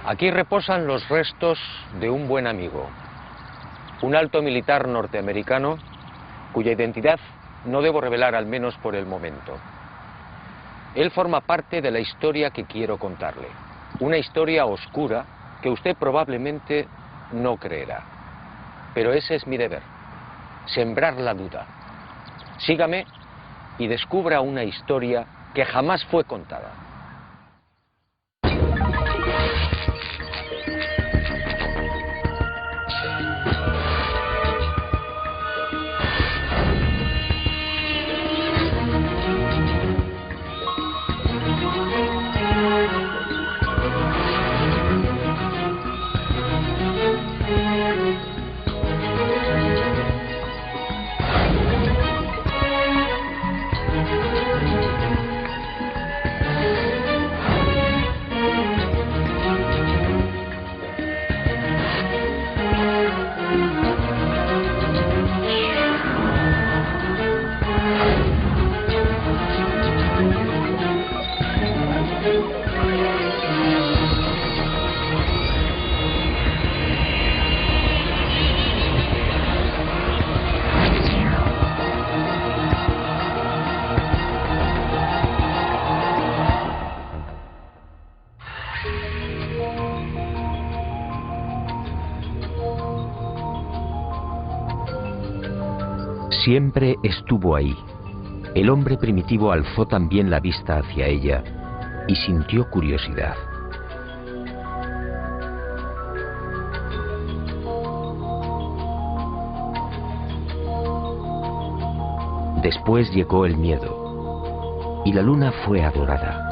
Aquí reposan los restos de un buen amigo, un alto militar norteamericano cuya identidad no debo revelar, al menos por el momento. Él forma parte de la historia que quiero contarle, una historia oscura que usted probablemente no creerá. Pero ese es mi deber, sembrar la duda. Sígame y descubra una historia que jamás fue contada. Siempre estuvo ahí. El hombre primitivo alzó también la vista hacia ella y sintió curiosidad. Después llegó el miedo y la luna fue adorada.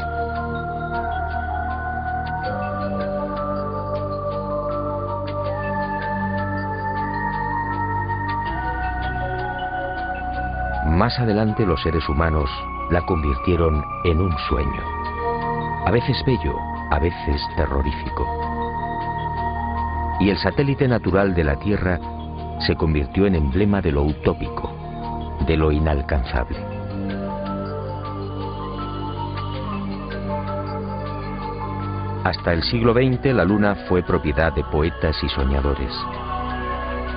Más adelante los seres humanos la convirtieron en un sueño, a veces bello, a veces terrorífico. Y el satélite natural de la Tierra se convirtió en emblema de lo utópico, de lo inalcanzable. Hasta el siglo XX la Luna fue propiedad de poetas y soñadores.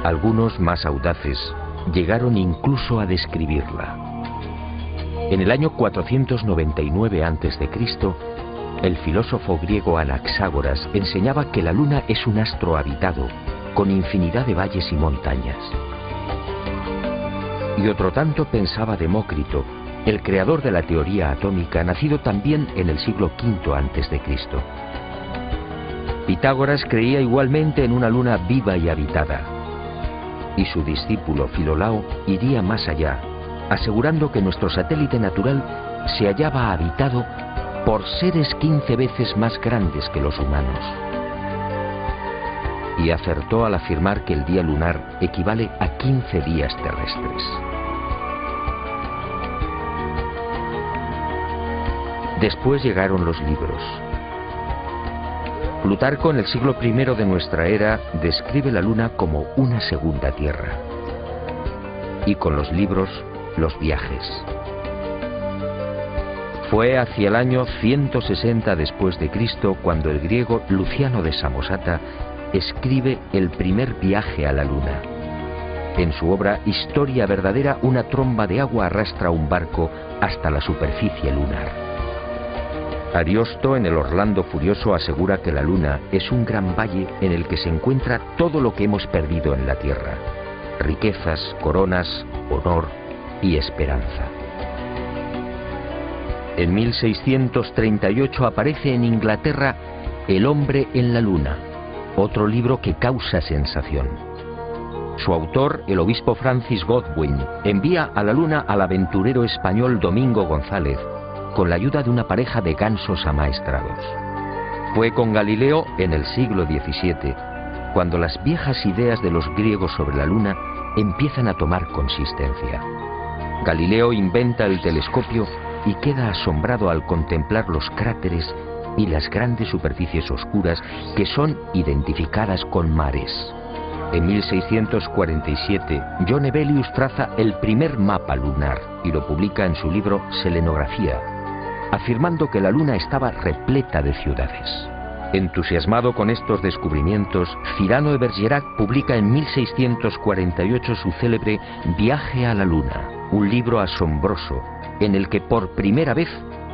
Algunos más audaces llegaron incluso a describirla. En el año 499 a.C., el filósofo griego Anaxágoras enseñaba que la Luna es un astro habitado, con infinidad de valles y montañas. Y otro tanto pensaba Demócrito, el creador de la teoría atómica, nacido también en el siglo V a.C. Pitágoras creía igualmente en una luna viva y habitada. Y su discípulo Filolao iría más allá, asegurando que nuestro satélite natural se hallaba habitado por seres 15 veces más grandes que los humanos. Y acertó al afirmar que el día lunar equivale a 15 días terrestres. Después llegaron los libros. Plutarco, en el siglo I de nuestra era, describe la Luna como una segunda Tierra. Y con los libros, los viajes. Fue hacia el año 160 después de Cristo cuando el griego Luciano de Samosata escribe el primer viaje a la Luna. En su obra Historia verdadera, una tromba de agua arrastra un barco hasta la superficie lunar. Ariosto, en el Orlando Furioso, asegura que la Luna es un gran valle en el que se encuentra todo lo que hemos perdido en la Tierra: riquezas, coronas, honor y esperanza. En 1638 aparece en Inglaterra El hombre en la Luna, otro libro que causa sensación. Su autor, el obispo Francis Godwin, envía a la Luna al aventurero español Domingo González, con la ayuda de una pareja de gansos amaestrados. Fue con Galileo en el siglo XVII, cuando las viejas ideas de los griegos sobre la Luna empiezan a tomar consistencia. Galileo inventa el telescopio y queda asombrado al contemplar los cráteres y las grandes superficies oscuras que son identificadas con mares. En 1647, John Hevelius traza el primer mapa lunar y lo publica en su libro Selenografía, afirmando que la Luna estaba repleta de ciudades. Entusiasmado con estos descubrimientos, Cyrano de Bergerac publica en 1648 su célebre Viaje a la Luna, un libro asombroso en el que por primera vez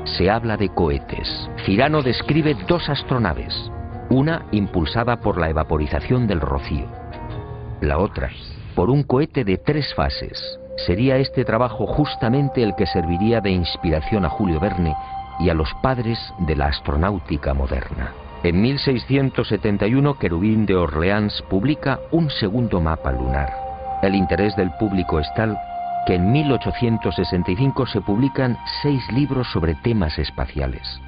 se habla de cohetes. Cyrano describe dos astronaves, una impulsada por la evaporización del rocío, la otra por un cohete de 3 fases. Sería este trabajo justamente el que serviría de inspiración a Julio Verne y a los padres de la astronáutica moderna. En 1671, Querubín de Orleans publica un segundo mapa lunar. El interés del público es tal que en 1865 se publican 6 libros sobre temas espaciales.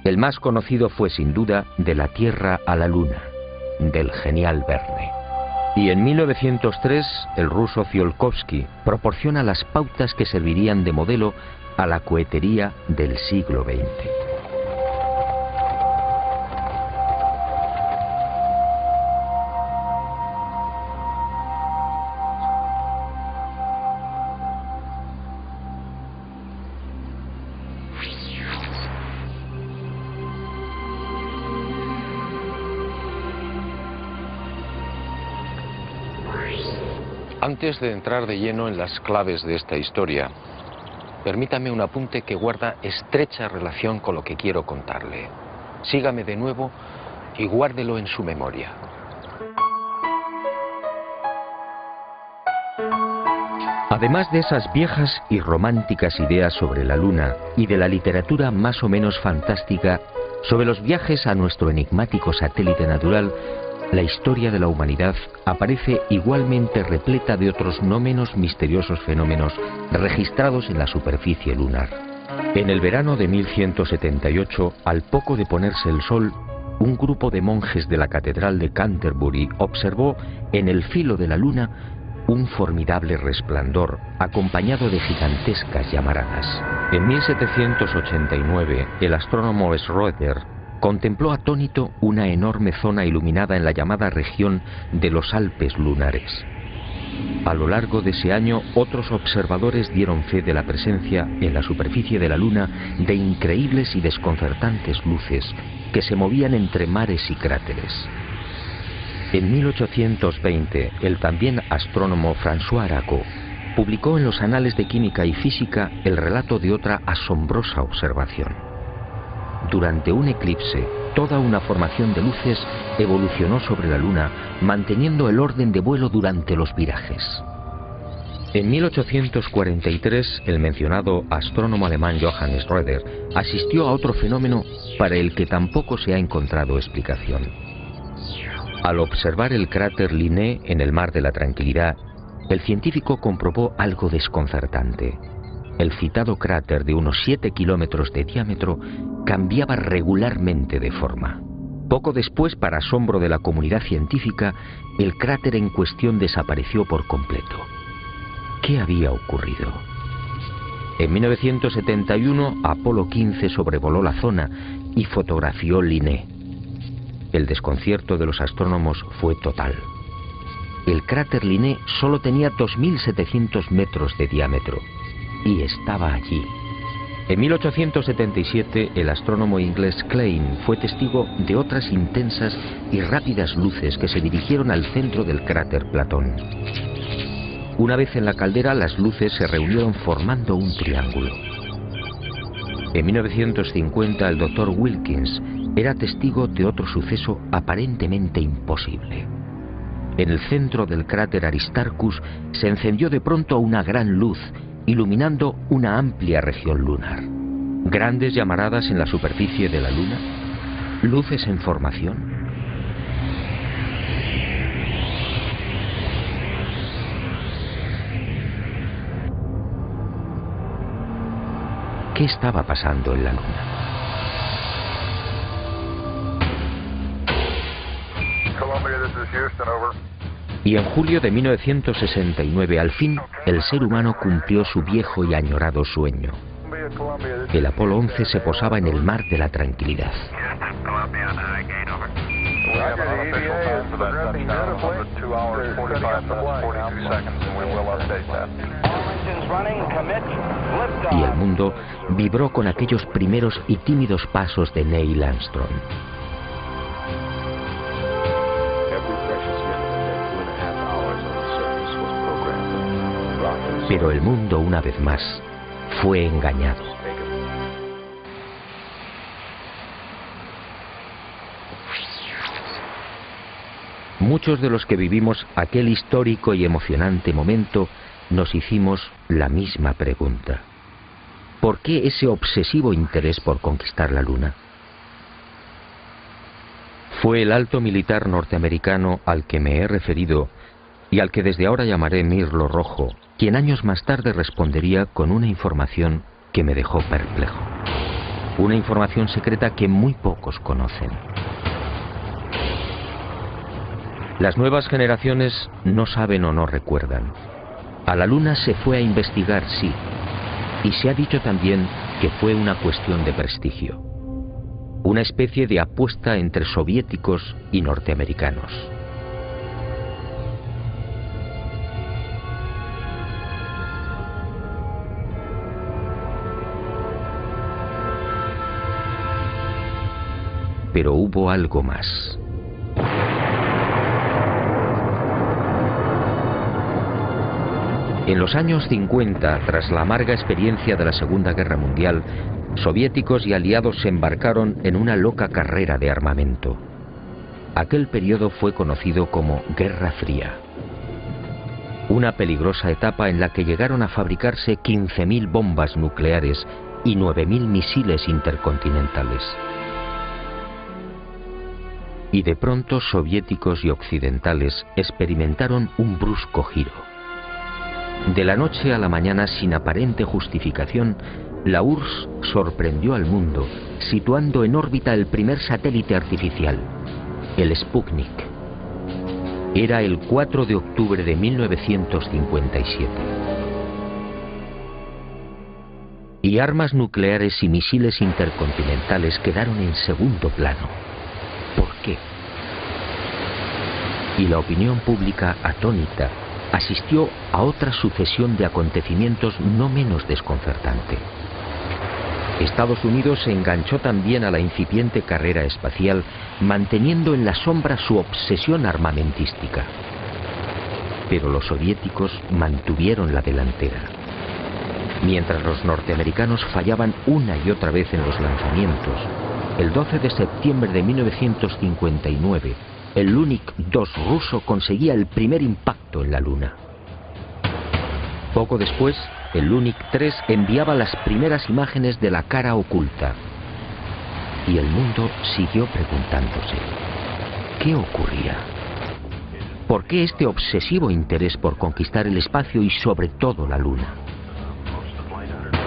El más conocido fue sin duda De la Tierra a la Luna, del genial Verne. Y en 1903, el ruso Tsiolkovsky proporciona las pautas que servirían de modelo a la cohetería del siglo XX. Antes de entrar de lleno en las claves de esta historia, permítame un apunte que guarda estrecha relación con lo que quiero contarle. Sígame de nuevo y guárdelo en su memoria. Además de esas viejas y románticas ideas sobre la Luna y de la literatura más o menos fantástica sobre los viajes a nuestro enigmático satélite natural, la historia de la humanidad aparece igualmente repleta de otros no menos misteriosos fenómenos registrados en la superficie lunar. En el verano de 1178, al poco de ponerse el sol, un grupo de monjes de la Catedral de Canterbury observó en el filo de la Luna un formidable resplandor acompañado de gigantescas llamaradas. En 1789, el astrónomo Schroeder contempló atónito una enorme zona iluminada en la llamada región de los Alpes lunares. A lo largo de ese año, otros observadores dieron fe de la presencia en la superficie de la Luna de increíbles y desconcertantes luces que se movían entre mares y cráteres. En 1820, el también astrónomo François Arago publicó en los Anales de Química y Física el relato de otra asombrosa observación. Durante un eclipse, toda una formación de luces evolucionó sobre la Luna, manteniendo el orden de vuelo durante los virajes. En 1843, el mencionado astrónomo alemán Johann Schroeder asistió a otro fenómeno para el que tampoco se ha encontrado explicación. Al observar el cráter Linné en el Mar de la Tranquilidad, el científico comprobó algo desconcertante. El citado cráter de unos 7 kilómetros de diámetro cambiaba regularmente de forma. Poco después, para asombro de la comunidad científica, el cráter en cuestión desapareció por completo. ¿Qué había ocurrido? En 1971, Apolo 15 sobrevoló la zona y fotografió Linné. El desconcierto de los astrónomos fue total. El cráter Linné solo tenía 2.700 metros de diámetro y estaba allí. En 1877, el astrónomo inglés Klein fue testigo de otras intensas y rápidas luces que se dirigieron al centro del cráter Platón. Una vez en la caldera, las luces se reunieron formando un triángulo. En 1950, el Dr. Wilkins era testigo de otro suceso aparentemente imposible. En el centro del cráter Aristarchus se encendió de pronto una gran luz, iluminando una amplia región lunar. Grandes llamaradas en la superficie de la Luna, luces en formación. ¿Qué estaba pasando en la Luna? Y en julio de 1969, al fin, el ser humano cumplió su viejo y añorado sueño. El Apolo 11 se posaba en el Mar de la Tranquilidad. Y el mundo vibró con aquellos primeros y tímidos pasos de Neil Armstrong. Pero el mundo, una vez más, fue engañado. Muchos de los que vivimos aquel histórico y emocionante momento nos hicimos la misma pregunta. ¿Por qué ese obsesivo interés por conquistar la Luna? Fue el alto militar norteamericano al que me he referido y al que desde ahora llamaré Mirlo Rojo, quien años más tarde respondería con una información que me dejó perplejo. Una información secreta que muy pocos conocen. Las nuevas generaciones no saben o no recuerdan. A la Luna se fue a investigar, sí, y se ha dicho también que fue una cuestión de prestigio. Una especie de apuesta entre soviéticos y norteamericanos. Pero hubo algo más. En los años 50, tras la amarga experiencia de la Segunda Guerra Mundial, soviéticos y aliados se embarcaron en una loca carrera de armamento. Aquel periodo fue conocido como Guerra Fría. Una peligrosa etapa en la que llegaron a fabricarse 15.000 bombas nucleares y 9.000 misiles intercontinentales. Y de pronto soviéticos y occidentales experimentaron un brusco giro. De la noche a la mañana, sin aparente justificación, la URSS sorprendió al mundo, situando en órbita el primer satélite artificial, el Sputnik. Era el 4 de octubre de 1957. Y armas nucleares y misiles intercontinentales quedaron en segundo plano. ¿Por qué? Y la opinión pública, atónita, asistió a otra sucesión de acontecimientos no menos desconcertante. Estados Unidos se enganchó también a la incipiente carrera espacial, manteniendo en la sombra su obsesión armamentística. Pero los soviéticos mantuvieron la delantera. Mientras los norteamericanos fallaban una y otra vez en los lanzamientos, el 12 de septiembre de 1959, el Lunik 2 ruso conseguía el primer impacto en la Luna. Poco después, el Lunik 3 enviaba las primeras imágenes de la cara oculta. Y el mundo siguió preguntándose, ¿qué ocurría? ¿Por qué este obsesivo interés por conquistar el espacio y sobre todo la Luna?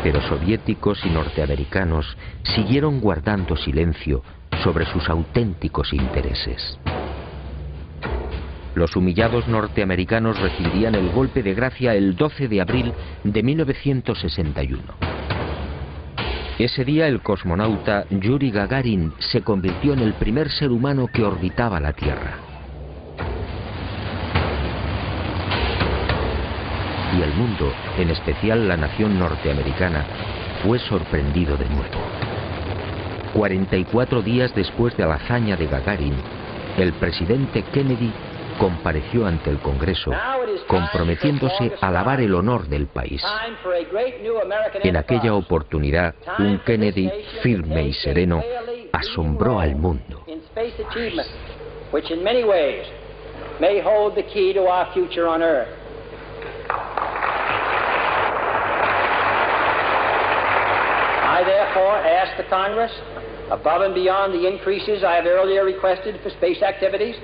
Pero soviéticos y norteamericanos siguieron guardando silencio sobre sus auténticos intereses. Los humillados norteamericanos recibirían el golpe de gracia el 12 de abril de 1961. Ese día el cosmonauta Yuri Gagarin se convirtió en el primer ser humano que orbitaba la Tierra. Y el mundo, en especial la nación norteamericana, fue sorprendido de nuevo. 44 días después de la hazaña de Gagarin, el presidente Kennedy compareció ante el Congreso, comprometiéndose a lavar el honor del país. En aquella oportunidad, un Kennedy firme y sereno asombró al mundo. I therefore ask the Congress, above and beyond the increases I have earlier requested for space activities,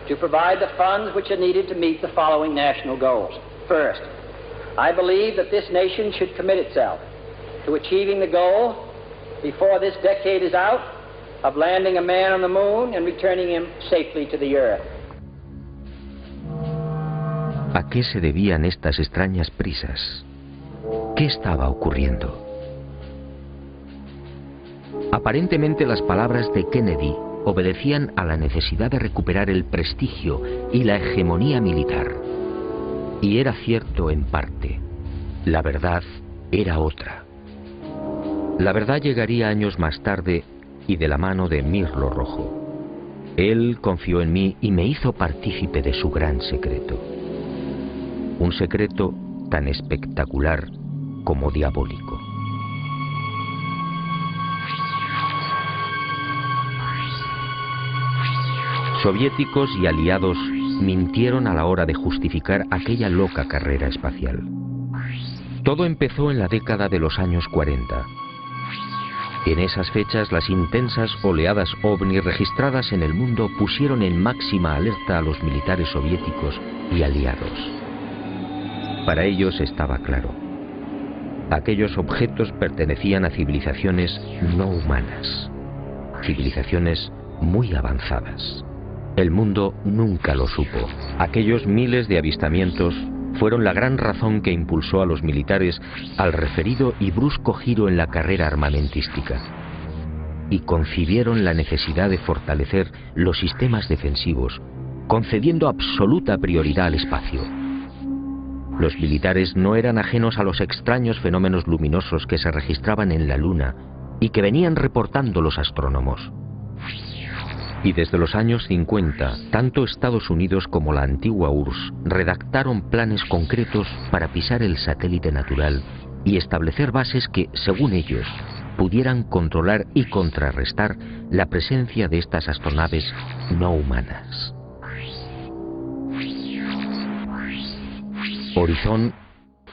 to provide the funds which are needed to meet the following national goals. First, I believe that this nation should commit itself to achieving the goal, before this decade is out, of landing a man on the moon and returning him safely to the Earth. ¿A qué se debían estas extrañas prisas? ¿Qué estaba ocurriendo? Aparentemente las palabras de Kennedy obedecían a la necesidad de recuperar el prestigio y la hegemonía militar. Y era cierto en parte. La verdad era otra. La verdad llegaría años más tarde y de la mano de Mirlo Rojo. Él confió en mí y me hizo partícipe de su gran secreto. Un secreto tan espectacular como diabólico. Soviéticos y aliados mintieron a la hora de justificar aquella loca carrera espacial. Todo empezó en la década de los años 40. En esas fechas, las intensas oleadas ovni registradas en el mundo pusieron en máxima alerta a los militares soviéticos y aliados. Para ellos estaba claro: aquellos objetos pertenecían a civilizaciones no humanas, civilizaciones muy avanzadas. El mundo nunca lo supo. Aquellos miles de avistamientos fueron la gran razón que impulsó a los militares al referido y brusco giro en la carrera armamentística, y concibieron la necesidad de fortalecer los sistemas defensivos, concediendo absoluta prioridad al espacio. Los militares no eran ajenos a los extraños fenómenos luminosos que se registraban en la Luna y que venían reportando los astrónomos. Y desde los años 50, tanto Estados Unidos como la antigua URSS redactaron planes concretos para pisar el satélite natural y establecer bases que, según ellos, pudieran controlar y contrarrestar la presencia de estas astronaves no humanas. Horizon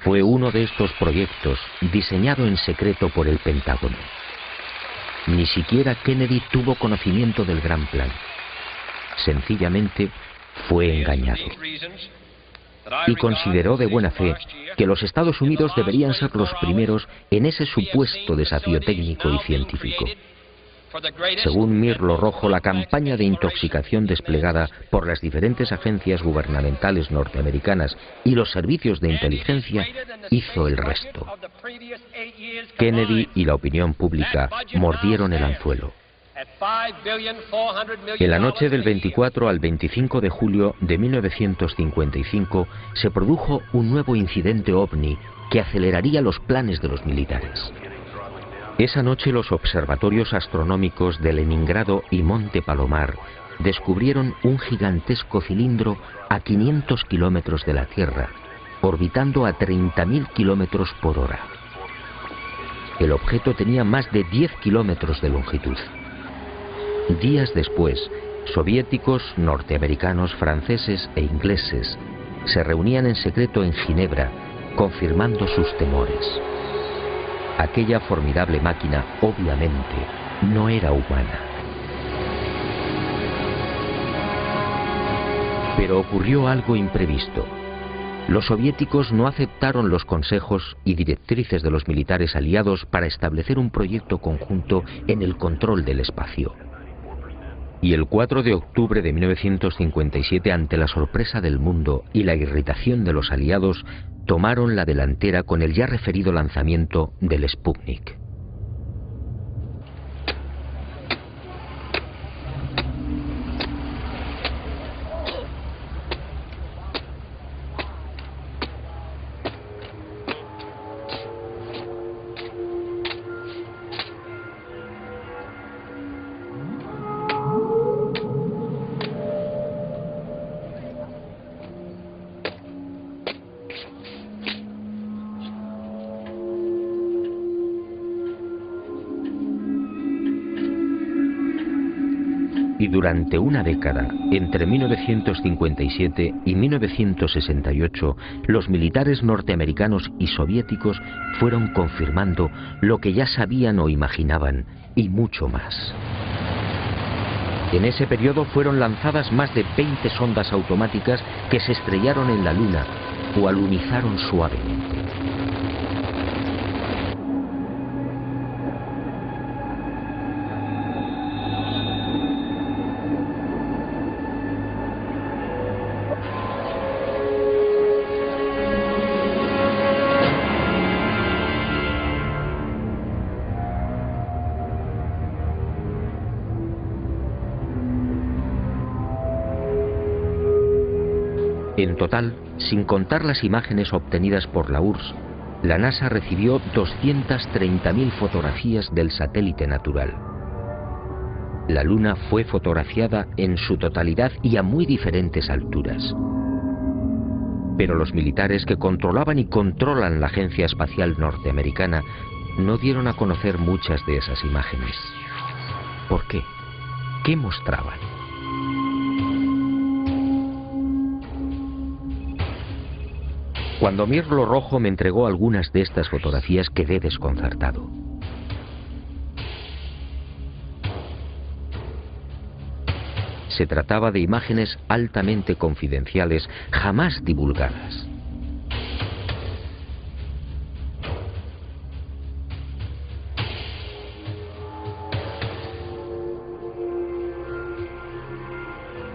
fue uno de estos proyectos diseñado en secreto por el Pentágono. Ni siquiera Kennedy tuvo conocimiento del gran plan. Sencillamente fue engañado. Y consideró de buena fe que los Estados Unidos deberían ser los primeros en ese supuesto desafío técnico y científico. Según Mirlo Rojo, la campaña de intoxicación desplegada por las diferentes agencias gubernamentales norteamericanas y los servicios de inteligencia hizo el resto. Kennedy y la opinión pública mordieron el anzuelo. En la noche del 24 al 25 de julio de 1955 se produjo un nuevo incidente ovni que aceleraría los planes de los militares. Esa noche los observatorios astronómicos de Leningrado y Monte Palomar descubrieron un gigantesco cilindro a 500 kilómetros de la Tierra, orbitando a 30.000 kilómetros por hora. El objeto tenía más de 10 kilómetros de longitud. Días después, soviéticos, norteamericanos, franceses e ingleses se reunían en secreto en Ginebra, confirmando sus temores. Aquella formidable máquina, obviamente, no era humana. Pero ocurrió algo imprevisto. Los soviéticos no aceptaron los consejos y directrices de los militares aliados para establecer un proyecto conjunto en el control del espacio. Y el 4 de octubre de 1957, ante la sorpresa del mundo y la irritación de los aliados, tomaron la delantera con el ya referido lanzamiento del Sputnik. Y durante una década, entre 1957 y 1968, los militares norteamericanos y soviéticos fueron confirmando lo que ya sabían o imaginaban, y mucho más. En ese periodo fueron lanzadas más de 20 sondas automáticas que se estrellaron en la Luna o alunizaron suavemente. En total, sin contar las imágenes obtenidas por la URSS, la NASA recibió 230.000 fotografías del satélite natural. La Luna fue fotografiada en su totalidad y a muy diferentes alturas. Pero los militares que controlaban y controlan la Agencia Espacial Norteamericana no dieron a conocer muchas de esas imágenes. ¿Por qué? ¿Qué mostraban? Cuando Mirlo Rojo me entregó algunas de estas fotografías quedé desconcertado. Se trataba de imágenes altamente confidenciales, jamás divulgadas.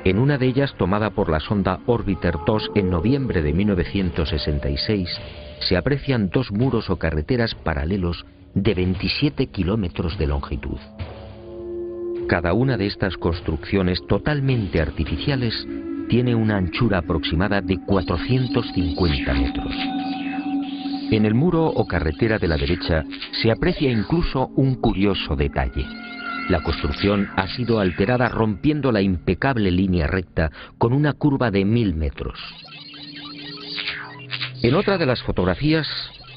En una de ellas, tomada por la sonda Orbiter 2 en noviembre de 1966, se aprecian dos muros o carreteras paralelos de 27 kilómetros de longitud. Cada una de estas construcciones totalmente artificiales tiene una anchura aproximada de 450 metros. En el muro o carretera de la derecha se aprecia incluso un curioso detalle. La construcción ha sido alterada rompiendo la impecable línea recta con una curva de 1000 metros. En otra de las fotografías,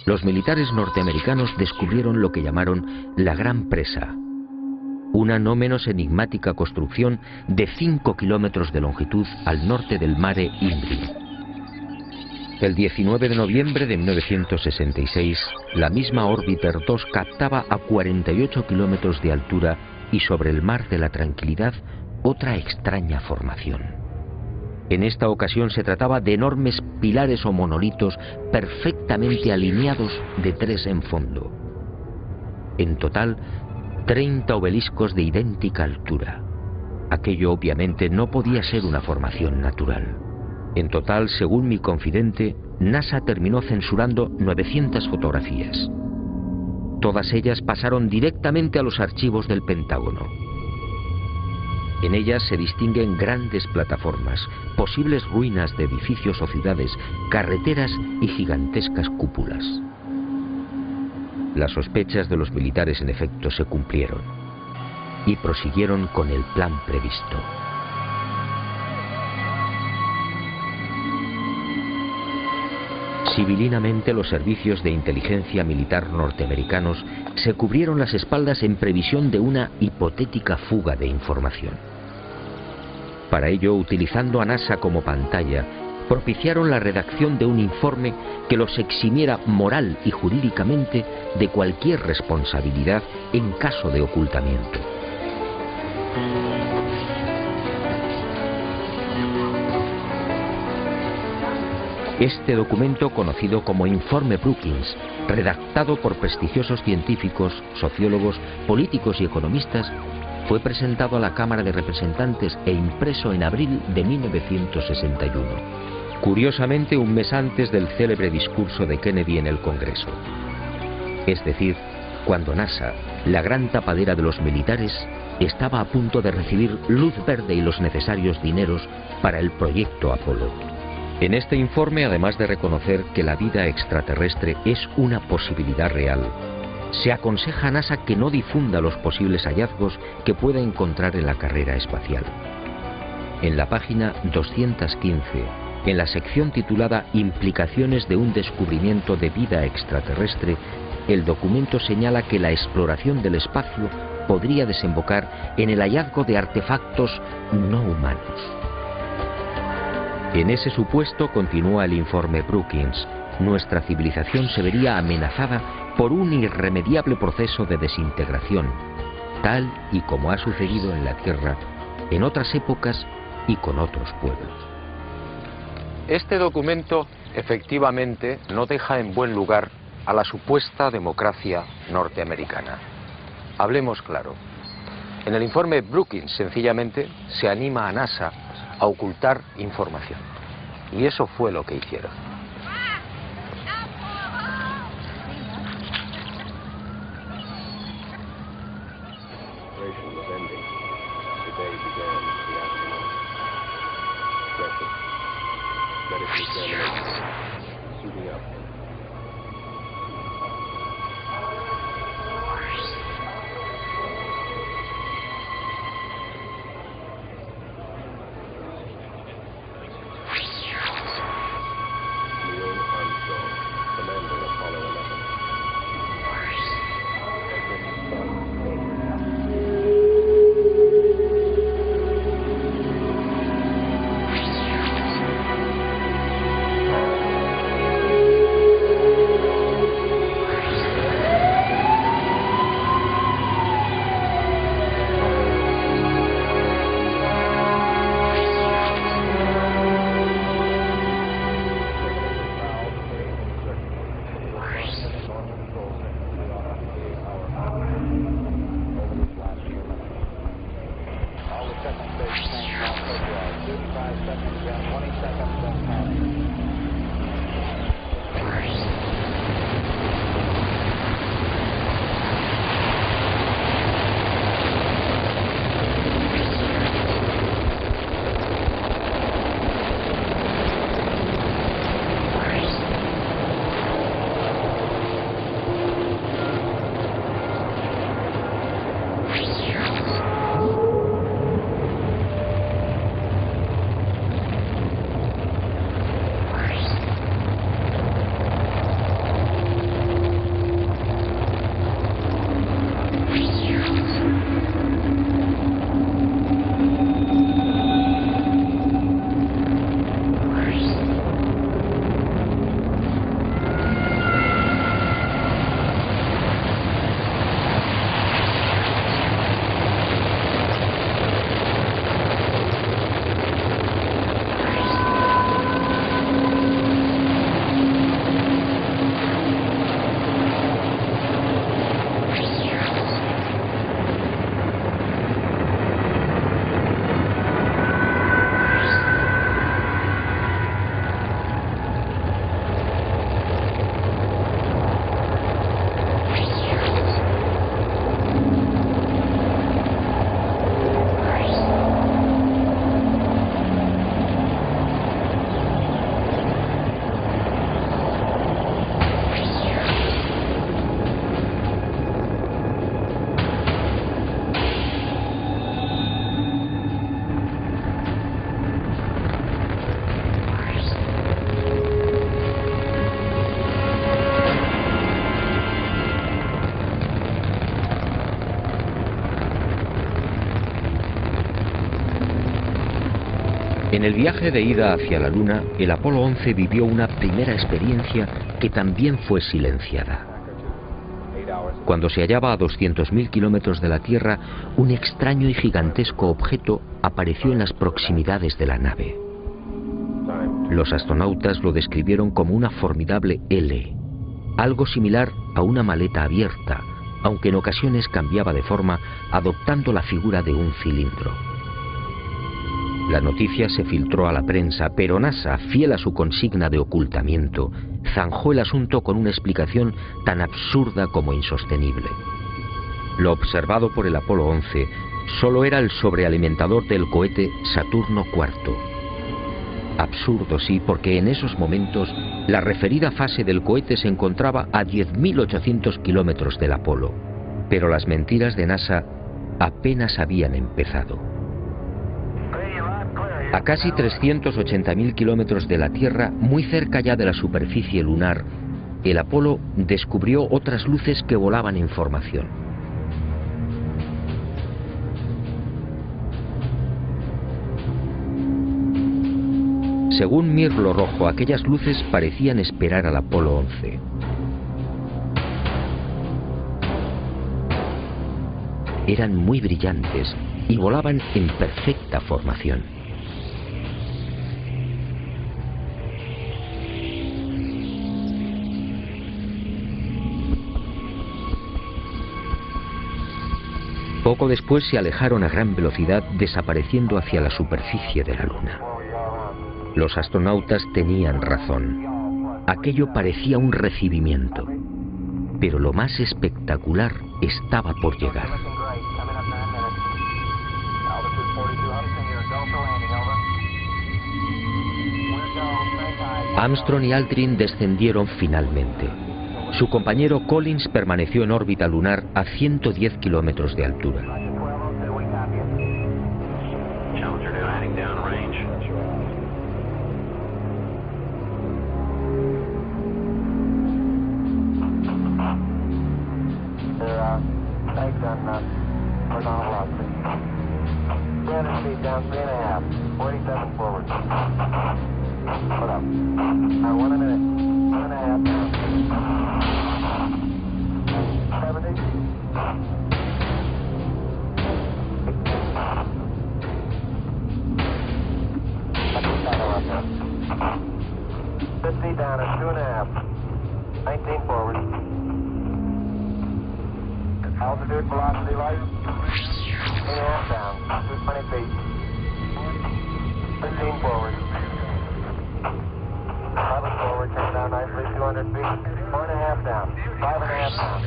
los militares norteamericanos descubrieron lo que llamaron la Gran Presa, una no menos enigmática construcción de 5 kilómetros de longitud al norte del Mare Imbrium. El 19 de noviembre de 1966, la misma Orbiter 2 captaba a 48 kilómetros de altura y sobre el Mar de la Tranquilidad otra extraña formación. En esta ocasión se trataba de enormes pilares o monolitos perfectamente alineados de 3 en fondo. En total, 30 obeliscos de idéntica altura. Aquello obviamente no podía ser una formación natural. En total, según mi confidente, NASA terminó censurando 900 fotografías. Todas ellas pasaron directamente a los archivos del Pentágono. En ellas se distinguen grandes plataformas, posibles ruinas de edificios o ciudades, carreteras y gigantescas cúpulas. Las sospechas de los militares en efecto se cumplieron y prosiguieron con el plan previsto. Civilinamente, los servicios de inteligencia militar norteamericanos se cubrieron las espaldas en previsión de una hipotética fuga de información. Para ello, utilizando a NASA como pantalla, propiciaron la redacción de un informe que los eximiera moral y jurídicamente de cualquier responsabilidad en caso de ocultamiento. Este documento, conocido como Informe Brookings, redactado por prestigiosos científicos, sociólogos, políticos y economistas, fue presentado a la Cámara de Representantes e impreso en abril de 1961. Curiosamente, un mes antes del célebre discurso de Kennedy en el Congreso. Es decir, cuando NASA, la gran tapadera de los militares, estaba a punto de recibir luz verde y los necesarios dineros para el proyecto Apolo. En este informe, además de reconocer que la vida extraterrestre es una posibilidad real, se aconseja a NASA que no difunda los posibles hallazgos que pueda encontrar en la carrera espacial. En la página 215, en la sección titulada Implicaciones de un descubrimiento de vida extraterrestre, el documento señala que la exploración del espacio podría desembocar en el hallazgo de artefactos no humanos. En ese supuesto, continúa el informe Brookings, nuestra civilización se vería amenazada por un irremediable proceso de desintegración, tal y como ha sucedido en la Tierra en otras épocas y con otros pueblos. Este documento, efectivamente, no deja en buen lugar a la supuesta democracia norteamericana. Hablemos claro. En el informe Brookings, sencillamente, se anima a NASA a ocultar información. Y eso fue lo que hicieron. En el viaje de ida hacia la Luna, el Apolo 11 vivió una primera experiencia que también fue silenciada. Cuando se hallaba a 200.000 kilómetros de la Tierra, un extraño y gigantesco objeto apareció en las proximidades de la nave. Los astronautas lo describieron como una formidable L, algo similar a una maleta abierta, aunque en ocasiones cambiaba de forma, adoptando la figura de un cilindro. La noticia se filtró a la prensa, pero NASA, fiel a su consigna de ocultamiento, zanjó el asunto con una explicación tan absurda como insostenible. Lo observado por el Apolo 11 solo era el sobrealimentador del cohete Saturno IV. Absurdo, sí, porque en esos momentos la referida fase del cohete se encontraba a 10.800 kilómetros del Apolo, pero las mentiras de NASA apenas habían empezado. A casi 380.000 kilómetros de la Tierra, muy cerca ya de la superficie lunar, el Apolo descubrió otras luces que volaban en formación. Según Mirlo Rojo, aquellas luces parecían esperar al Apolo 11. Eran muy brillantes y volaban en perfecta formación. Poco después se alejaron a gran velocidad, desapareciendo hacia la superficie de la Luna. Los astronautas tenían razón. Aquello parecía un recibimiento. Pero lo más espectacular estaba por llegar. Armstrong y Aldrin descendieron finalmente. Su compañero Collins permaneció en órbita lunar a 110 kilómetros de altura. Altitude, velocity, light. 8.5 down, 220 feet. 15 forward. 11 forward, turn down nicely, 200 feet. 4.5 down, 5.5 down.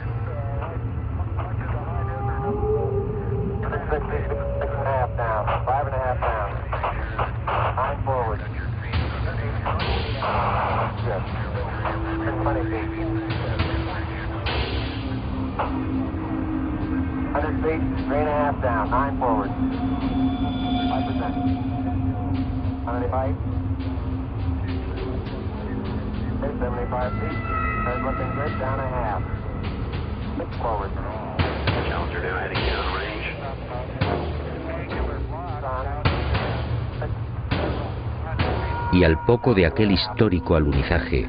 660, 6.5 down, 5.5 down. 9 forward. Yes. 620 feet. 100 feet, 3.5 down, 9 forward. 5%. 185. 75 feet. Head looking good, down a half. 6 forward. Challenger now heading down range. Y al poco de aquel histórico alunizaje,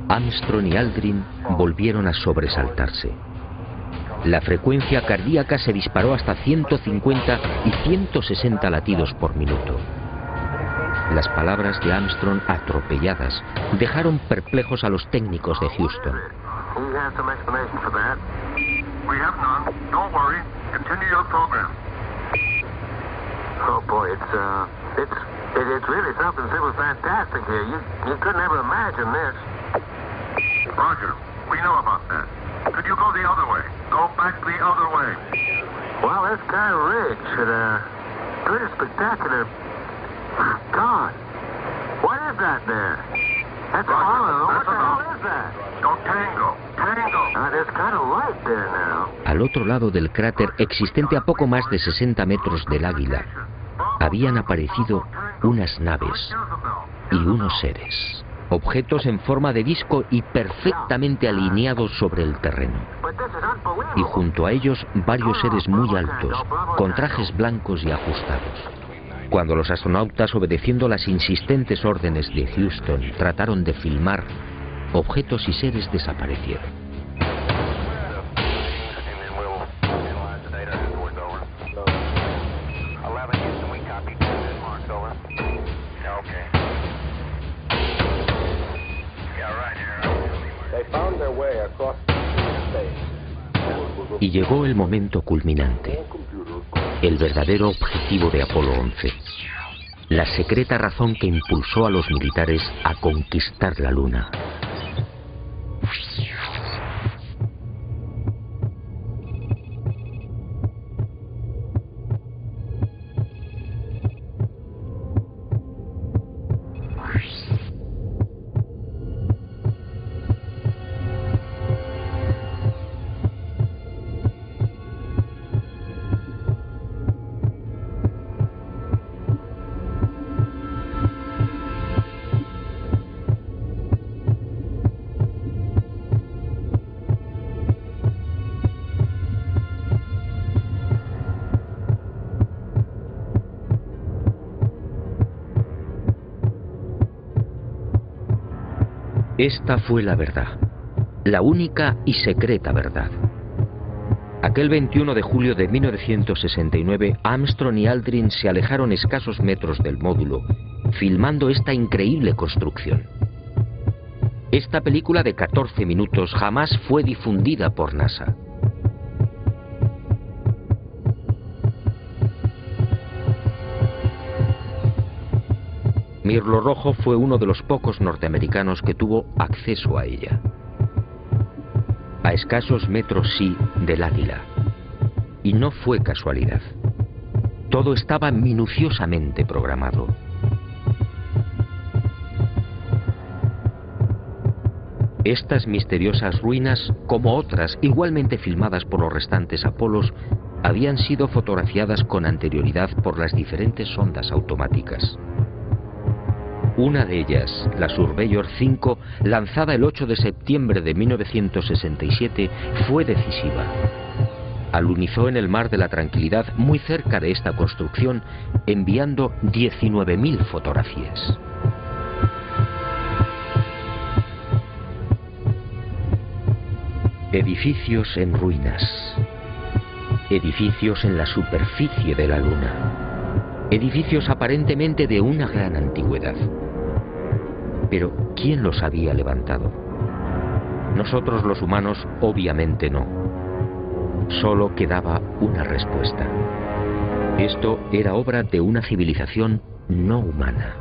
Armstrong y Aldrin volvieron a sobresaltarse. La frecuencia cardíaca se disparó hasta 150 y 160 latidos por minuto. Las palabras de Armstrong, atropelladas, dejaron perplejos a los técnicos de Houston. Oh boy, it's really something civil fantastic here. You couldn't ever imagine this. Roger, we know about that. Could you go the other way? Go back the other way. Well, that's kind of rich and pretty spectacular. God, what is that there? That's Apollo. What the hell is that? Go Tango. Tango. There's kind of light there now. Al otro lado del cráter, existente a poco más de 60 metros del Águila, habían aparecido unas naves y unos seres. Objetos en forma de disco y perfectamente alineados sobre el terreno. Y junto a ellos varios seres muy altos, con trajes blancos y ajustados. Cuando los astronautas, obedeciendo las insistentes órdenes de Houston, trataron de filmar, objetos y seres desaparecieron. Y llegó el momento culminante, el verdadero objetivo de Apolo 11, la secreta razón que impulsó a los militares a conquistar la Luna. Esta fue la verdad, la única y secreta verdad. Aquel 21 de julio de 1969, Armstrong y Aldrin se alejaron escasos metros del módulo, filmando esta increíble construcción. Esta película de 14 minutos jamás fue difundida por NASA. Mirlo Rojo fue uno de los pocos norteamericanos que tuvo acceso a ella. A escasos metros, sí, del Águila. Y no fue casualidad. Todo estaba minuciosamente programado. Estas misteriosas ruinas, como otras igualmente filmadas por los restantes Apolos, habían sido fotografiadas con anterioridad por las diferentes sondas automáticas. Una de ellas, la Surveyor 5, lanzada el 8 de septiembre de 1967, fue decisiva. Alunizó en el Mar de la Tranquilidad, muy cerca de esta construcción, enviando 19.000 fotografías. Edificios en ruinas. Edificios en la superficie de la Luna. Edificios aparentemente de una gran antigüedad. Pero, ¿quién los había levantado? Nosotros los humanos, obviamente no. Solo quedaba una respuesta. Esto era obra de una civilización no humana.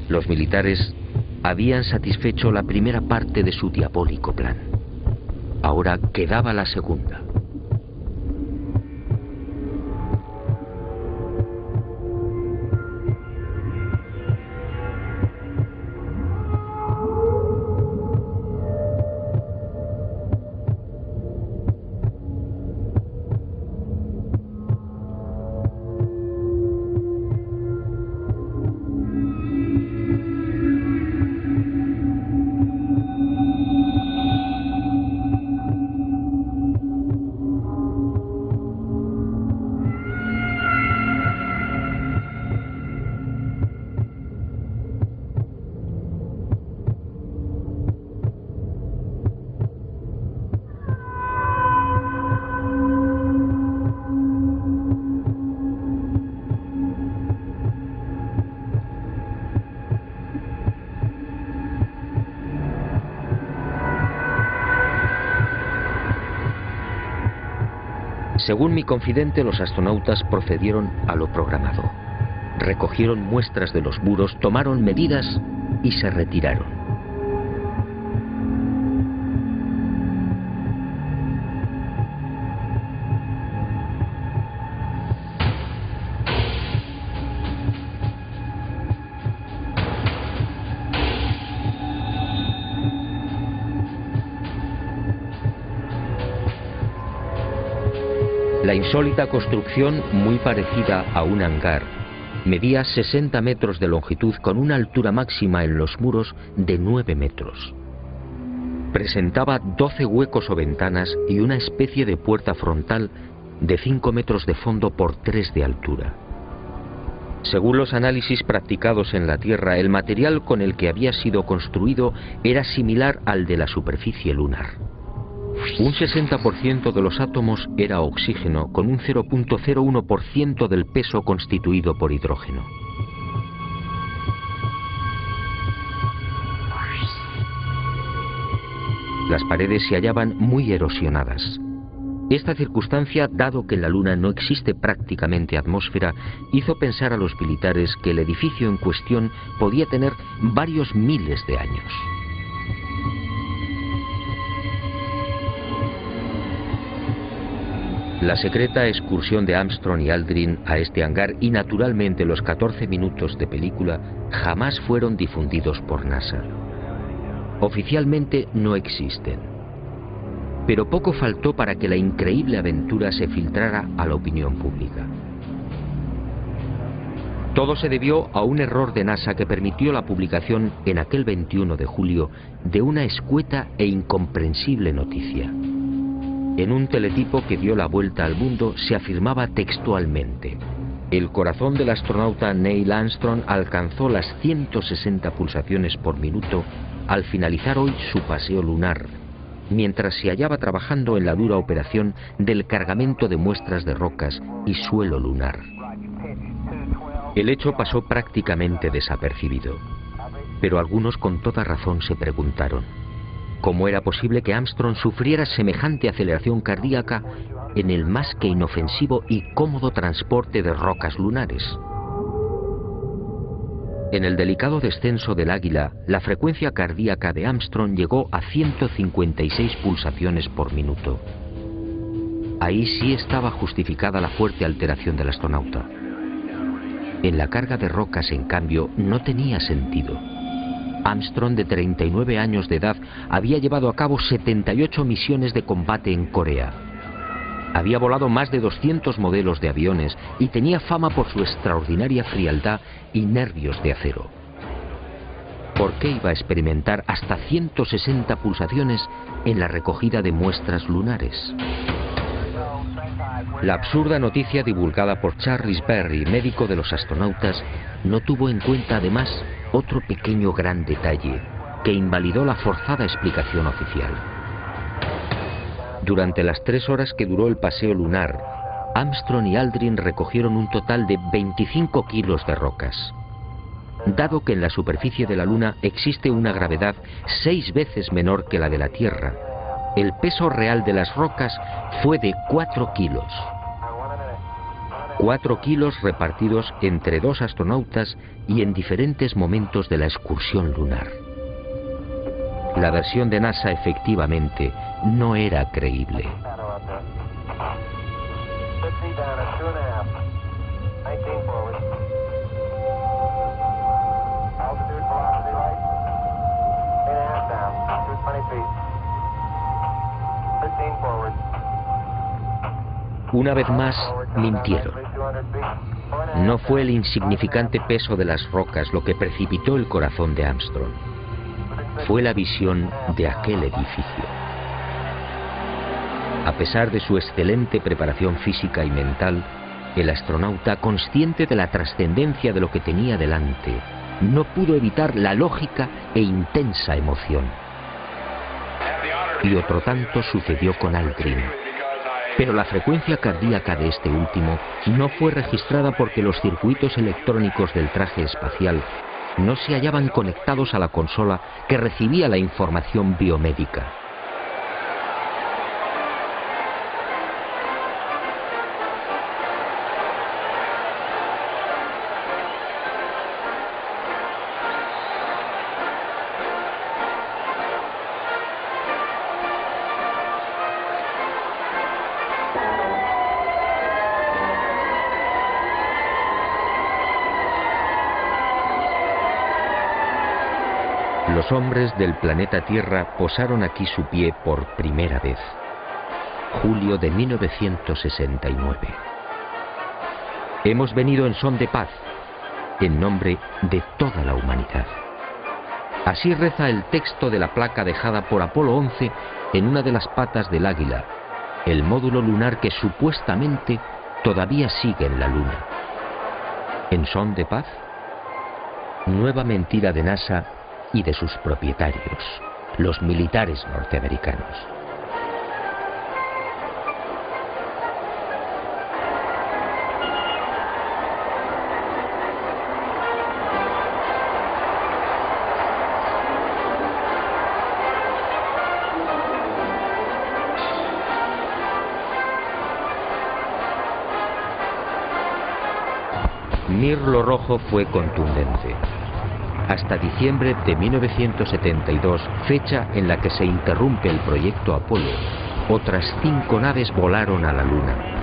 Los militares habían satisfecho la primera parte de su diabólico plan. Ahora quedaba la segunda. Según mi confidente, los astronautas procedieron a lo programado. Recogieron muestras de los muros, tomaron medidas y se retiraron. La insólita construcción, muy parecida a un hangar, medía 60 metros de longitud con una altura máxima en los muros de 9 metros. Presentaba 12 huecos o ventanas y una especie de puerta frontal de 5 metros de fondo por 3 de altura. Según los análisis practicados en la Tierra, el material con el que había sido construido era similar al de la superficie lunar. Un 60% de los átomos era oxígeno, con un 0.01% del peso constituido por hidrógeno. Las paredes se hallaban muy erosionadas. Esta circunstancia, dado que en la Luna no existe prácticamente atmósfera, hizo pensar a los militares que el edificio en cuestión podía tener varios miles de años. La secreta excursión de Armstrong y Aldrin a este hangar y naturalmente los 14 minutos de película jamás fueron difundidos por NASA. Oficialmente no existen. Pero poco faltó para que la increíble aventura se filtrara a la opinión pública. Todo se debió a un error de NASA que permitió la publicación en aquel 21 de julio de una escueta e incomprensible noticia. En un teletipo que dio la vuelta al mundo se afirmaba textualmente: el corazón del astronauta Neil Armstrong alcanzó las 160 pulsaciones por minuto al finalizar hoy su paseo lunar, mientras se hallaba trabajando en la dura operación del cargamento de muestras de rocas y suelo lunar. El hecho pasó prácticamente desapercibido, pero algunos con toda razón se preguntaron: ¿cómo era posible que Armstrong sufriera semejante aceleración cardíaca en el más que inofensivo y cómodo transporte de rocas lunares? En el delicado descenso del Águila, la frecuencia cardíaca de Armstrong llegó a 156 pulsaciones por minuto. Ahí sí estaba justificada la fuerte alteración del astronauta. En la carga de rocas, en cambio, no tenía sentido. Armstrong, de 39 años de edad, había llevado a cabo 78 misiones de combate en Corea. Había volado más de 200 modelos de aviones y tenía fama por su extraordinaria frialdad y nervios de acero. ¿Por qué iba a experimentar hasta 160 pulsaciones en la recogida de muestras lunares? La absurda noticia divulgada por Charles Berry, médico de los astronautas, no tuvo en cuenta además otro pequeño gran detalle que invalidó la forzada explicación oficial. Durante las 3 horas que duró el paseo lunar, Armstrong y Aldrin recogieron un total de 25 kilos de rocas. Dado que en la superficie de la Luna existe una gravedad 6 veces menor que la de la Tierra, el peso real de las rocas fue de 4 kilos. 4 kilos repartidos entre 2 astronautas y en diferentes momentos de la excursión lunar. La versión de NASA efectivamente no era creíble. Una vez más, mintieron. No fue el insignificante peso de las rocas lo que precipitó el corazón de Armstrong. Fue la visión de aquel edificio. A pesar de su excelente preparación física y mental, el astronauta, consciente de la trascendencia de lo que tenía delante, no pudo evitar la lógica e intensa emoción. Y otro tanto sucedió con Aldrin. Pero la frecuencia cardíaca de este último no fue registrada porque los circuitos electrónicos del traje espacial no se hallaban conectados a la consola que recibía la información biomédica. Los hombres del planeta Tierra posaron aquí su pie por primera vez. Julio de 1969. Hemos venido en son de paz, en nombre de toda la humanidad. Así reza el texto de la placa dejada por Apolo 11 en una de las patas del Águila, el módulo lunar que supuestamente todavía sigue en la Luna. ¿En son de paz? Nueva mentira de NASA y de sus propietarios, los militares norteamericanos. Mirlo Rojo fue contundente. Hasta diciembre de 1972, fecha en la que se interrumpe el proyecto Apolo, otras 5 naves volaron a la Luna.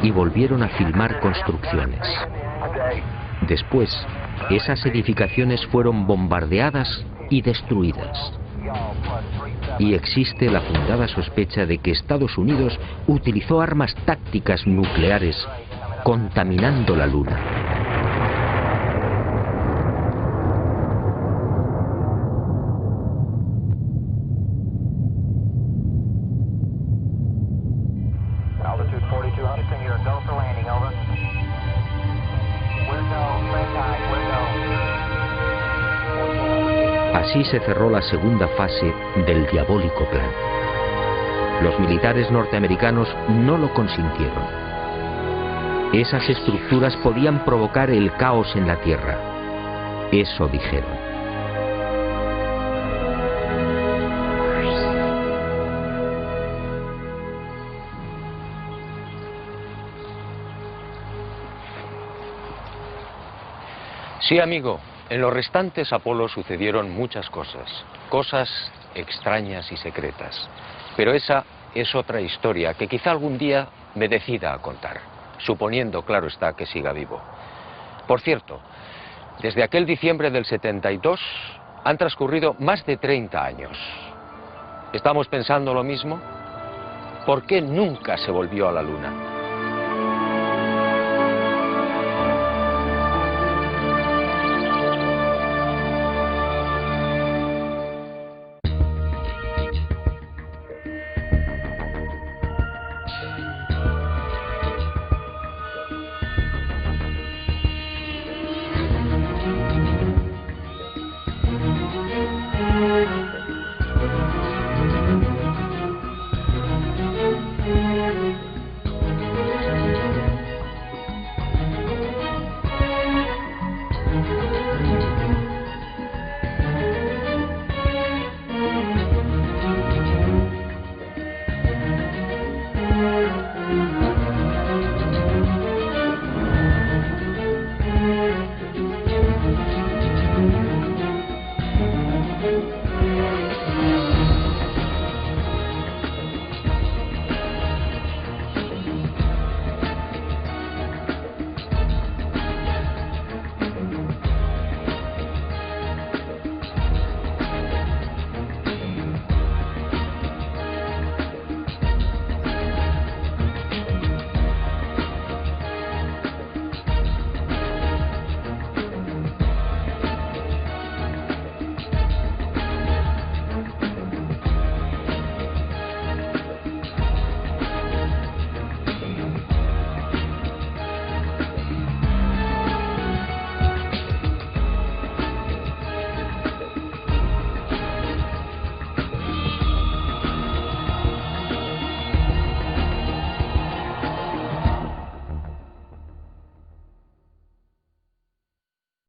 Y volvieron a filmar construcciones. Después, esas edificaciones fueron bombardeadas y destruidas. Y existe la fundada sospecha de que Estados Unidos utilizó armas tácticas nucleares contaminando la Luna. Así se cerró la segunda fase del diabólico plan. Los militares norteamericanos no lo consintieron. Esas estructuras podían provocar el caos en la Tierra. Eso dijeron. Sí, amigo. En los restantes Apolo sucedieron muchas cosas. Cosas extrañas y secretas. Pero esa es otra historia que quizá algún día me decida a contar. Suponiendo, claro está, que siga vivo. Por cierto, desde aquel diciembre del 72 han transcurrido más de 30 años. ¿Estamos pensando lo mismo? ¿Por qué nunca se volvió a la Luna?